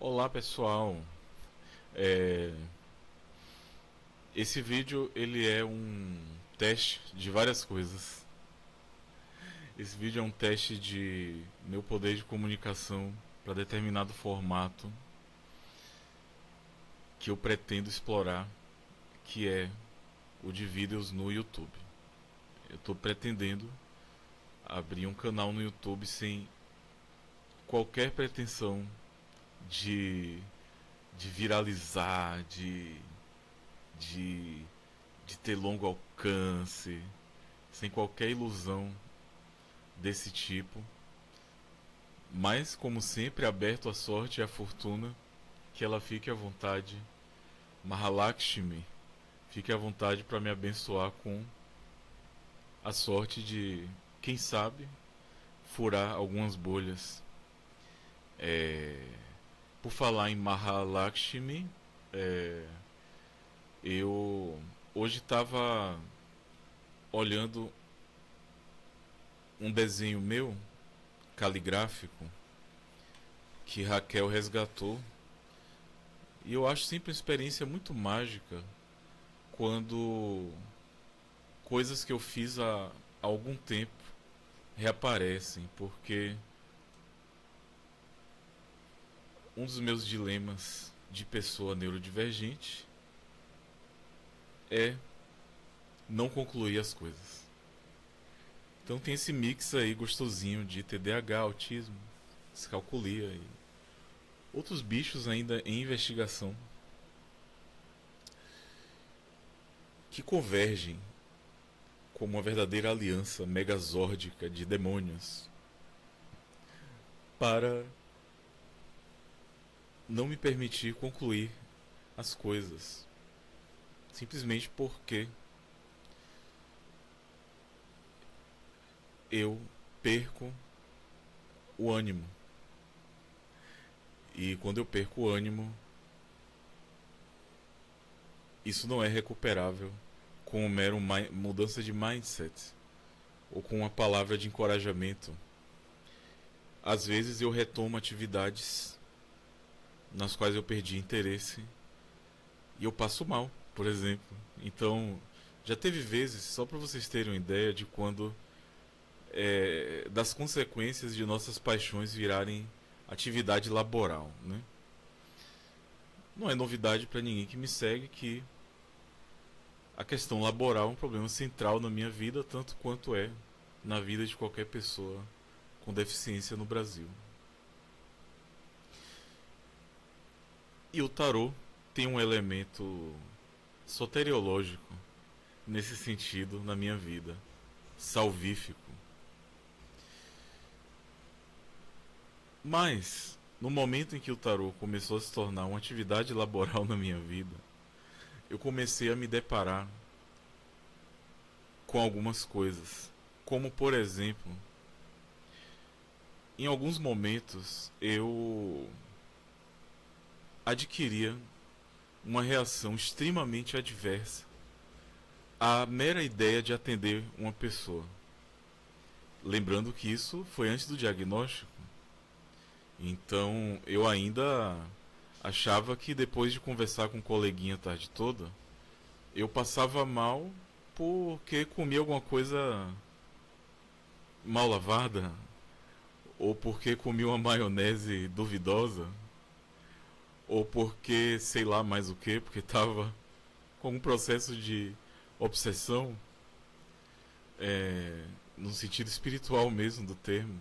Olá pessoal, É, esse vídeo ele é um teste de várias coisas. Esse vídeo é um teste de meu poder de comunicação para determinado formato que eu pretendo explorar, que é o de vídeos no YouTube. Eu estou pretendendo abrir um canal no YouTube sem qualquer pretensão de, de viralizar, de, de ter longo alcance, sem qualquer ilusão desse tipo, mas como sempre aberto à sorte e à fortuna, que ela fique à vontade, Mahalakshmi, fique à vontade para me abençoar com a sorte de, quem sabe, furar algumas bolhas. É... Por falar em Mahalakshmi, é... eu hoje estava olhando um desenho meu caligráfico que Raquel resgatou. E eu acho sempre uma experiência muito mágica quando coisas que eu fiz há algum tempo reaparecem, porque um dos meus dilemas de pessoa neurodivergente é não concluir as coisas. Então tem esse mix aí gostosinho de TDAH, autismo, descalculia e outros bichos ainda em investigação que convergem como uma verdadeira aliança megazórdica de demônios para não me permitir concluir as coisas, simplesmente porque eu perco o ânimo. E quando eu perco o ânimo, isso não é recuperável com uma mera mudança de mindset ou com uma palavra de encorajamento. Às vezes eu retomo atividades nas quais eu perdi interesse e eu passo mal, por exemplo. Então, já teve vezes, só para vocês terem uma ideia de quando das consequências de nossas paixões virarem atividade laboral, né? Não é novidade para ninguém que me segue que a questão laboral é um problema central na minha vida, tanto quanto é na vida de qualquer pessoa com deficiência no Brasil. E o tarô tem um elemento soteriológico nesse sentido na minha vida, salvífico. Mas, no momento em que o tarô começou a se tornar uma atividade laboral na minha vida, eu comecei a me deparar com algumas coisas. Como, por exemplo, em alguns momentos eu adquiria uma reação extremamente adversa à mera ideia de atender uma pessoa. Lembrando que isso foi antes do diagnóstico. Então eu ainda achava que depois de conversar com um coleguinha a tarde toda, eu passava mal porque comia alguma coisa mal lavada, ou porque comia uma maionese duvidosa, ou porque sei lá mais o que, porque estava com um processo de obsessão, no sentido espiritual mesmo do termo.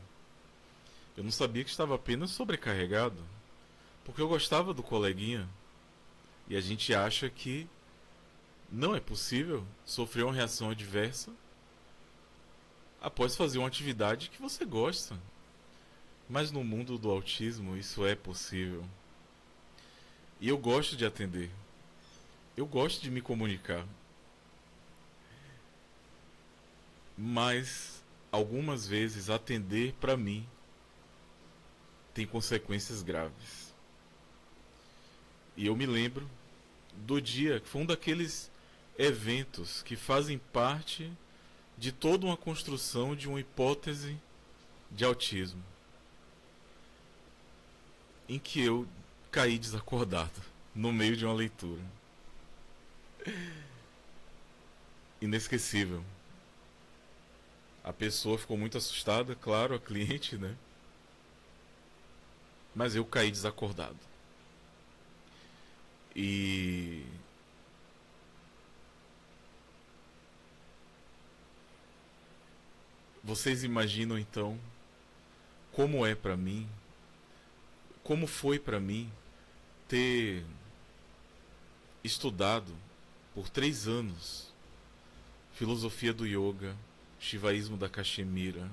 Eu não sabia que estava apenas sobrecarregado, porque eu gostava do coleguinha e a gente acha que não é possível sofrer uma reação adversa após fazer uma atividade que você gosta. Mas no mundo do autismo isso é possível. E eu gosto de atender. Eu gosto de me comunicar. Mas algumas vezes atender para mim tem consequências graves. E eu me lembro do dia que foi um daqueles eventos que fazem parte de toda uma construção de uma hipótese de autismo, em que eu caí desacordado no meio de uma leitura. Inesquecível. A pessoa ficou muito assustada, claro, a cliente, né? Mas eu caí desacordado. E vocês imaginam então como é pra mim, como foi pra mim ter estudado por 3 anos filosofia do yoga, shivaísmo da Cachemira,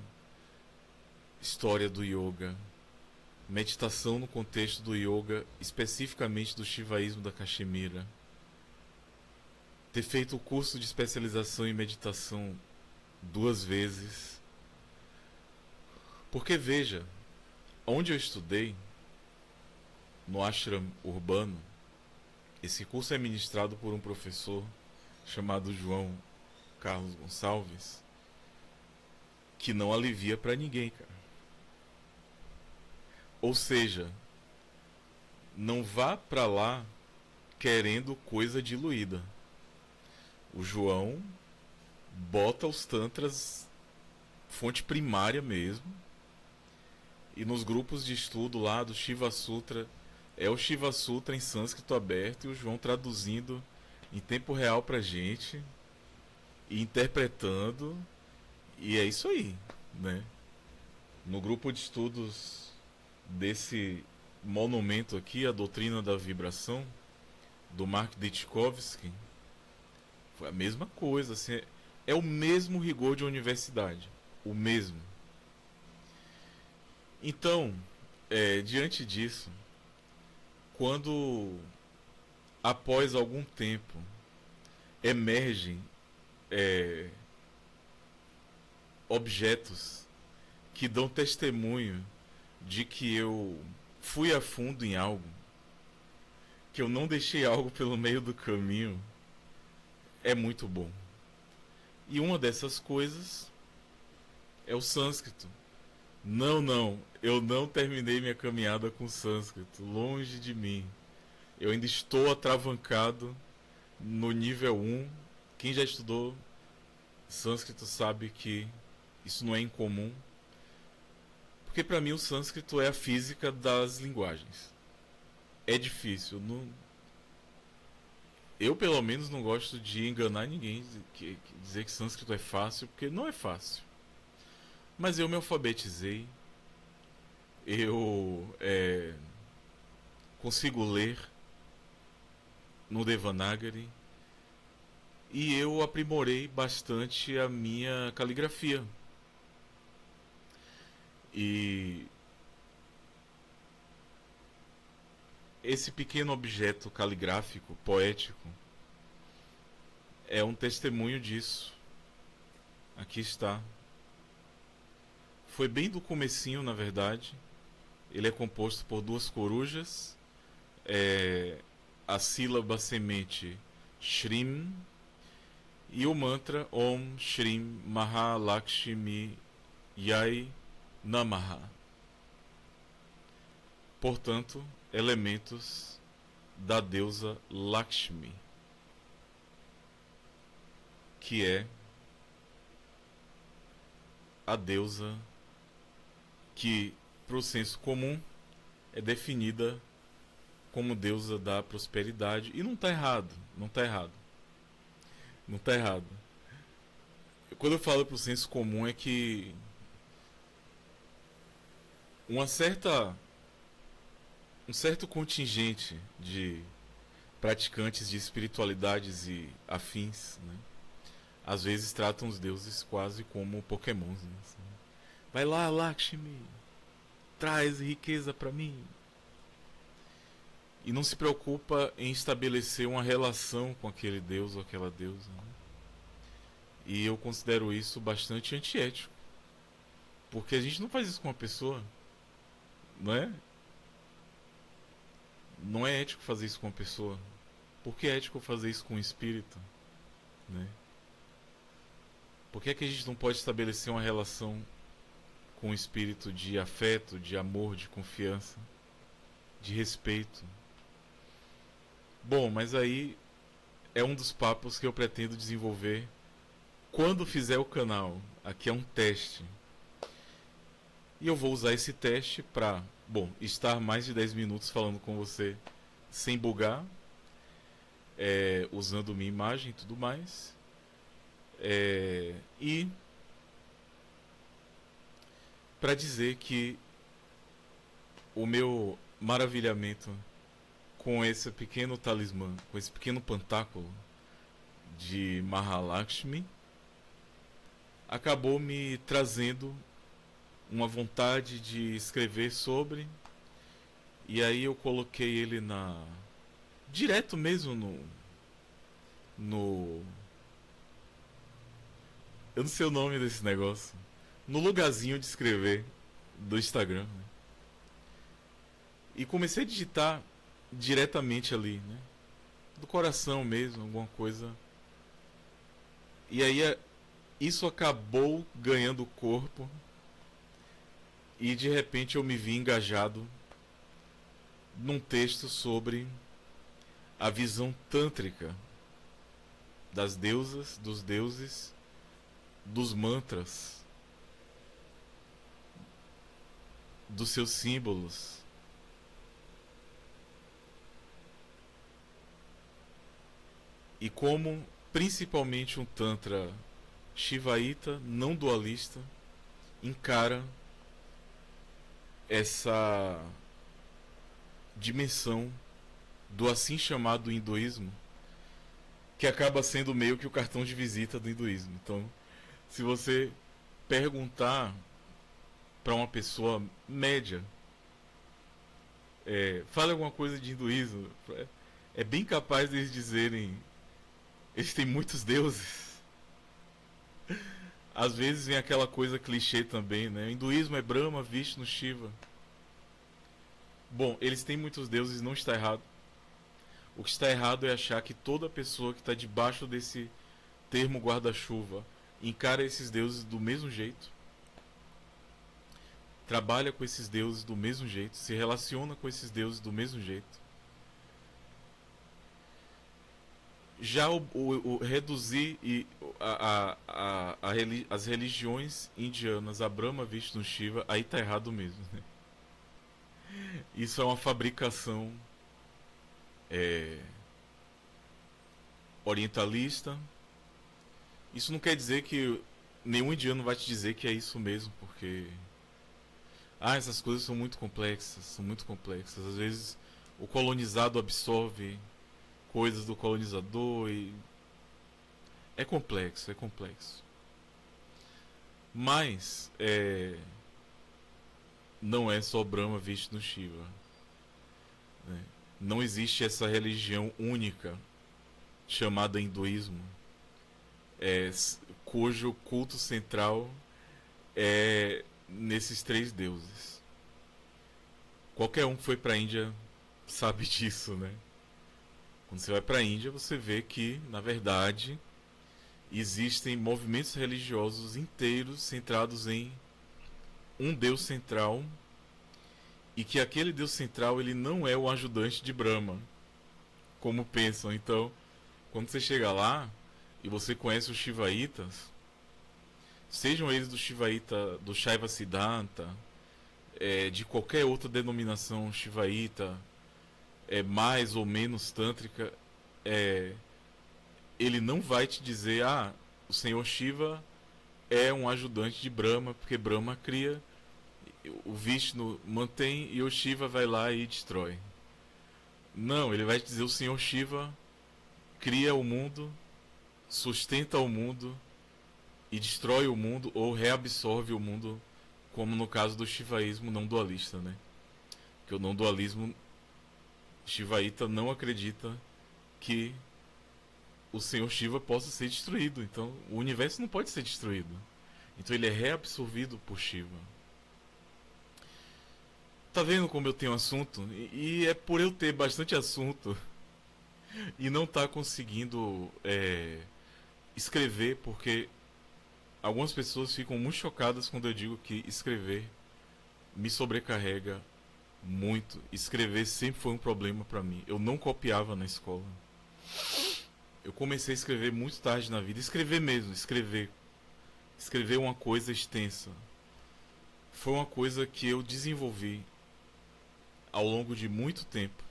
história do yoga, meditação no contexto do yoga, especificamente do shivaísmo da Cachemira, ter feito o curso de especialização em meditação 2 vezes. Porque veja, onde eu estudei, no ashram urbano, esse curso é ministrado por um professor chamado João Carlos Gonçalves, que não alivia pra ninguém, cara. Ou seja, não vá pra lá querendo coisa diluída. O João bota os tantras fonte primária mesmo, e nos grupos de estudo lá do Shiva Sutra, é o Shiva Sutra em sânscrito aberto e o João traduzindo em tempo real pra gente e interpretando, e é isso aí, né? No grupo de estudos desse monumento aqui, a doutrina da vibração, do Mark Ditkovsky, foi a mesma coisa, assim, é o mesmo rigor de universidade, o mesmo. Então, diante disso, quando após algum tempo emergem objetos que dão testemunho de que eu fui a fundo em algo, que eu não deixei algo pelo meio do caminho, é muito bom. E uma dessas coisas é o sânscrito. Não, eu não terminei minha caminhada com sânscrito, longe de mim. Eu ainda estou atravancado no nível 1. Quem já estudou sânscrito sabe que isso não é incomum. Porque para mim o sânscrito é a física das linguagens. É difícil. Eu pelo menos não gosto de enganar ninguém, dizer que sânscrito é fácil, porque não é fácil. Mas eu me alfabetizei. Eu consigo ler no Devanagari. E eu aprimorei bastante a minha caligrafia. E esse pequeno objeto caligráfico, poético, é um testemunho disso. Aqui está. Foi bem do comecinho, na verdade. Ele é composto por 2 corujas. A sílaba semente Shrim e o mantra Om Shrim Mahalakshmi Yai Namaha. Portanto, elementos da deusa Lakshmi, que é a deusa que, para o senso comum, é definida como deusa da prosperidade. E não está errado, não está errado. Não está errado. Quando eu falo para o senso comum é que um certo contingente de praticantes de espiritualidades e afins, né, às vezes tratam os deuses quase como pokémons, né, assim. Vai lá, Lakshmi, traz riqueza para mim. E não se preocupa em estabelecer uma relação com aquele deus ou aquela deusa, né? E eu considero isso bastante antiético, porque a gente não faz isso com uma pessoa, não é? Não é ético fazer isso com uma pessoa. Por que é ético fazer isso com um espírito, né? Por que é que a gente não pode estabelecer uma relação com um espírito de afeto, de amor, de confiança? de respeito. Bom, mas aí é um dos papos que eu pretendo desenvolver quando fizer o canal. Aqui é um teste. E eu vou usar esse teste para, bom, estar mais de 10 minutos falando com você sem bugar, usando minha imagem e tudo mais. E para dizer que o meu maravilhamento com esse pequeno talismã, com esse pequeno pantáculo de Mahalakshmi, acabou me trazendo uma vontade de escrever sobre, e aí eu coloquei ele direto mesmo no eu não sei o nome desse negócio, no lugarzinho de escrever do Instagram, né? E comecei a digitar diretamente ali, né? Do coração mesmo, alguma coisa. E aí isso acabou ganhando corpo, e de repente eu me vi engajado num texto sobre a visão tântrica das deusas, dos deuses, dos mantras, dos seus símbolos. E como principalmente um tantra shivaíta não dualista encara essa dimensão do assim chamado hinduísmo, que acaba sendo meio que o cartão de visita do hinduísmo. Então, se você perguntar para uma pessoa média, fale alguma coisa de hinduísmo, é bem capaz deles dizerem: eles têm muitos deuses. Às vezes vem aquela coisa clichê também, né? O hinduísmo é Brahma, Vishnu, Shiva. Bom, eles têm muitos deuses, não está errado. O que está errado é achar que toda pessoa que está debaixo desse termo guarda-chuva encara esses deuses do mesmo jeito, trabalha com esses deuses do mesmo jeito, se relaciona com esses deuses do mesmo jeito. Já o reduzir as religiões indianas a Brahma, Vishnu, Shiva, aí tá errado mesmo, né? Isso é uma fabricação orientalista. Isso não quer dizer que nenhum indiano vai te dizer que é isso mesmo, porque essas coisas são muito complexas, são muito complexas. Às vezes o colonizado absorve coisas do colonizador e é complexo, é complexo. Mas não é só Brahma, Vishnu, Shiva, né? Não existe essa religião única chamada hinduísmo, cujo culto central é nesses três deuses. Qualquer um que foi para a Índia sabe disso, né? Quando você vai para a Índia, você vê que, na verdade, existem movimentos religiosos inteiros centrados em um Deus central, e que aquele Deus central ele não é o ajudante de Brahma, como pensam. Então, quando você chega lá e você conhece os Shivaitas, sejam eles do Shivaíta, do Shaiva Siddhanta, de qualquer outra denominação Shivaíta, mais ou menos tântrica, ele não vai te dizer: o Senhor Shiva é um ajudante de Brahma, porque Brahma cria, o Vishnu mantém e o Shiva vai lá e destrói. Não, ele vai te dizer: o Senhor Shiva cria o mundo, sustenta o mundo e destrói o mundo ou reabsorve o mundo, como no caso do shivaísmo não dualista, né? Porque o não dualismo shivaíta não acredita que o Senhor Shiva possa ser destruído. Então, o universo não pode ser destruído. Então, ele é reabsorvido por Shiva. Tá vendo como eu tenho assunto? E é por eu ter bastante assunto e não tá conseguindo escrever, porque algumas pessoas ficam muito chocadas quando eu digo que escrever me sobrecarrega muito. Escrever sempre foi um problema pra mim. Eu não copiava na escola. Eu comecei a escrever muito tarde na vida. Escrever mesmo, escrever. Escrever uma coisa extensa. Foi uma coisa que eu desenvolvi ao longo de muito tempo.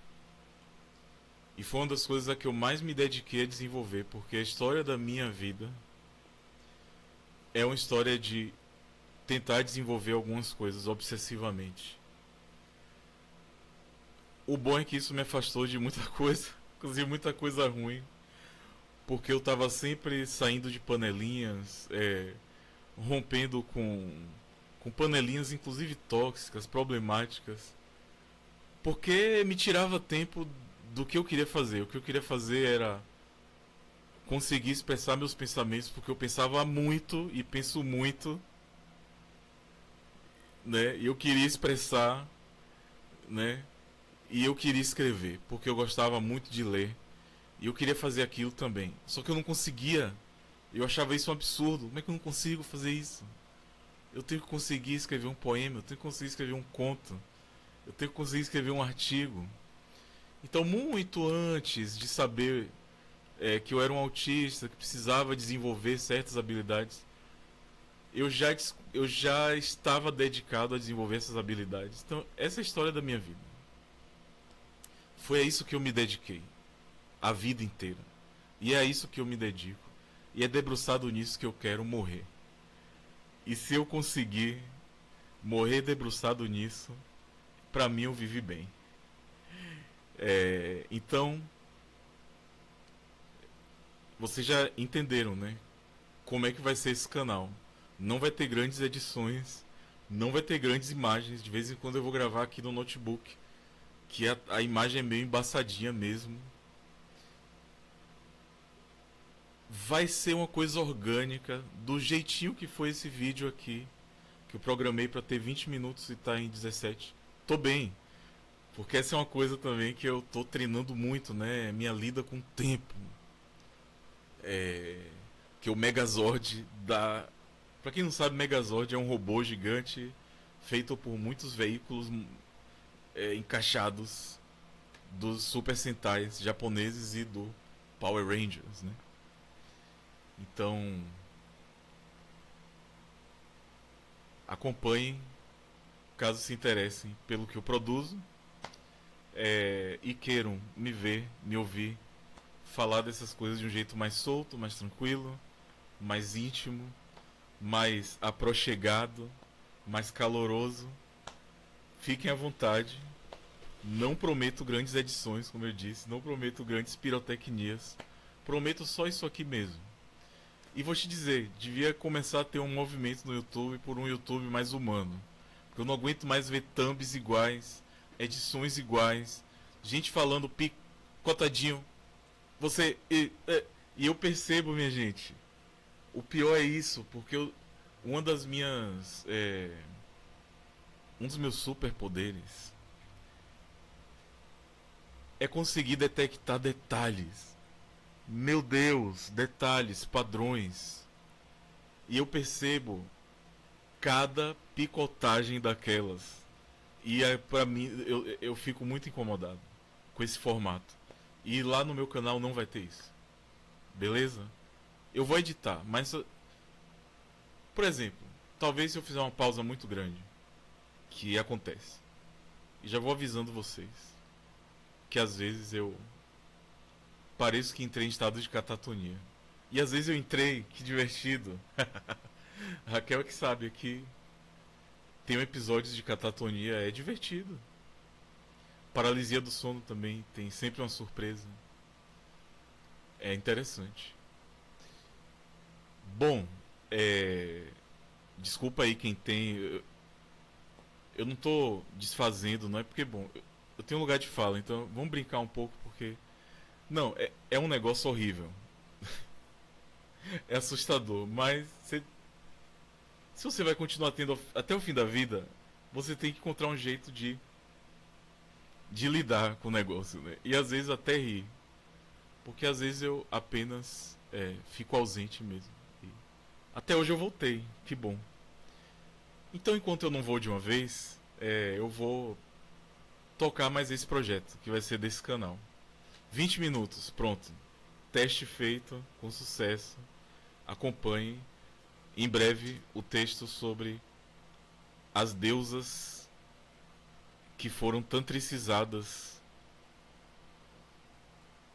E foi uma das coisas a que eu mais me dediquei a desenvolver, porque a história da minha vida é uma história de tentar desenvolver algumas coisas obsessivamente. O bom é que isso me afastou de muita coisa, inclusive muita coisa ruim, porque eu estava sempre saindo de panelinhas, rompendo com panelinhas, inclusive tóxicas, problemáticas, porque me tirava tempo do que eu queria fazer. O que eu queria fazer era conseguir expressar meus pensamentos, porque eu pensava muito e penso muito, né? E eu queria expressar, né? E eu queria escrever, porque eu gostava muito de ler. E eu queria fazer aquilo também. Só que eu não conseguia. Eu achava isso um absurdo. Como é que eu não consigo fazer isso? Eu tenho que conseguir escrever um poema, eu tenho que conseguir escrever um conto, eu tenho que conseguir escrever um artigo. Então, muito antes de saber que eu era um autista, que precisava desenvolver certas habilidades, eu já estava dedicado a desenvolver essas habilidades. Então, essa é a história da minha vida. Foi a isso que eu me dediquei, a vida inteira. E é a isso que eu me dedico. E é debruçado nisso que eu quero morrer. E se eu conseguir morrer debruçado nisso, pra mim eu vivi bem. Então, vocês já entenderam, né? Como é que vai ser esse canal. Não vai ter grandes edições, não vai ter grandes imagens. De vez em quando eu vou gravar aqui no notebook, que a imagem é meio embaçadinha mesmo. Vai ser uma coisa orgânica, do jeitinho que foi esse vídeo aqui, que eu programei para ter 20 minutos e tá em 17. Tô bem, porque essa é uma coisa também que eu tô treinando muito, né? Minha lida com o tempo. Que o Megazord dá. Pra quem não sabe, Megazord é um robô gigante feito por muitos veículos encaixados dos Super Sentais japoneses e do Power Rangers, né? Então, acompanhem caso se interessem pelo que eu produzo e queiram me ver, me ouvir, falar dessas coisas de um jeito mais solto, mais tranquilo, mais íntimo, mais aproxegado, mais caloroso. Fiquem à vontade. Não prometo grandes edições, como eu disse, não prometo grandes pirotecnias. Prometo só isso aqui mesmo. E vou te dizer, devia começar a ter um movimento no YouTube por um YouTube mais humano. Porque eu não aguento mais ver thumbs iguais, edições iguais, gente falando picotadinho. E eu percebo, minha gente, o pior é isso, porque uma das minhas. Um dos meus superpoderes é conseguir detectar detalhes. Meu Deus, detalhes, padrões. E eu percebo cada picotagem daquelas. E pra mim, eu fico muito incomodado com esse formato. E lá no meu canal não vai ter isso. Beleza? Eu vou editar, mas. Por exemplo, talvez se eu fizer uma pausa muito grande, que acontece. E já vou avisando vocês que às vezes eu pareço que entrei em estado de catatonia. E às vezes eu entrei, que divertido. Raquel que sabe que tem episódios de catatonia, é divertido. Paralisia do sono também tem sempre uma surpresa. É interessante. Bom, desculpa aí quem tem. Eu não tô desfazendo, não é porque, bom, eu tenho um lugar de fala, então vamos brincar um pouco porque. Não, é um negócio horrível. É assustador, mas se você vai continuar tendo até o fim da vida, você tem que encontrar um jeito de lidar com o negócio, né? E às vezes até rir. Porque às vezes eu apenas fico ausente mesmo. E até hoje eu voltei, que bom. Então enquanto eu não vou de uma vez, eu vou tocar mais esse projeto, que vai ser desse canal. 20 minutos, pronto. Teste feito, com sucesso. Acompanhe. Em breve, o texto sobre as deusas que foram tantricizadas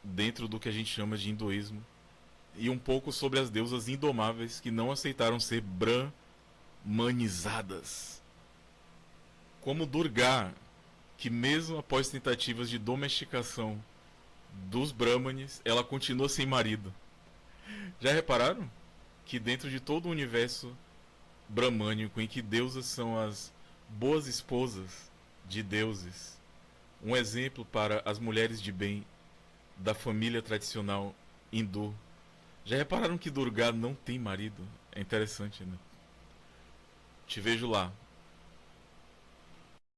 dentro do que a gente chama de hinduísmo. E um pouco sobre as deusas indomáveis que não aceitaram ser brahmanizadas. Como Durga, que mesmo após tentativas de domesticação dos brahmanes, ela continua sem marido. Já repararam? Que dentro de todo o universo bramânico, em que deusas são as boas esposas de deuses, um exemplo para as mulheres de bem da família tradicional hindu. Já repararam que Durga não tem marido? É interessante, né? Te vejo lá.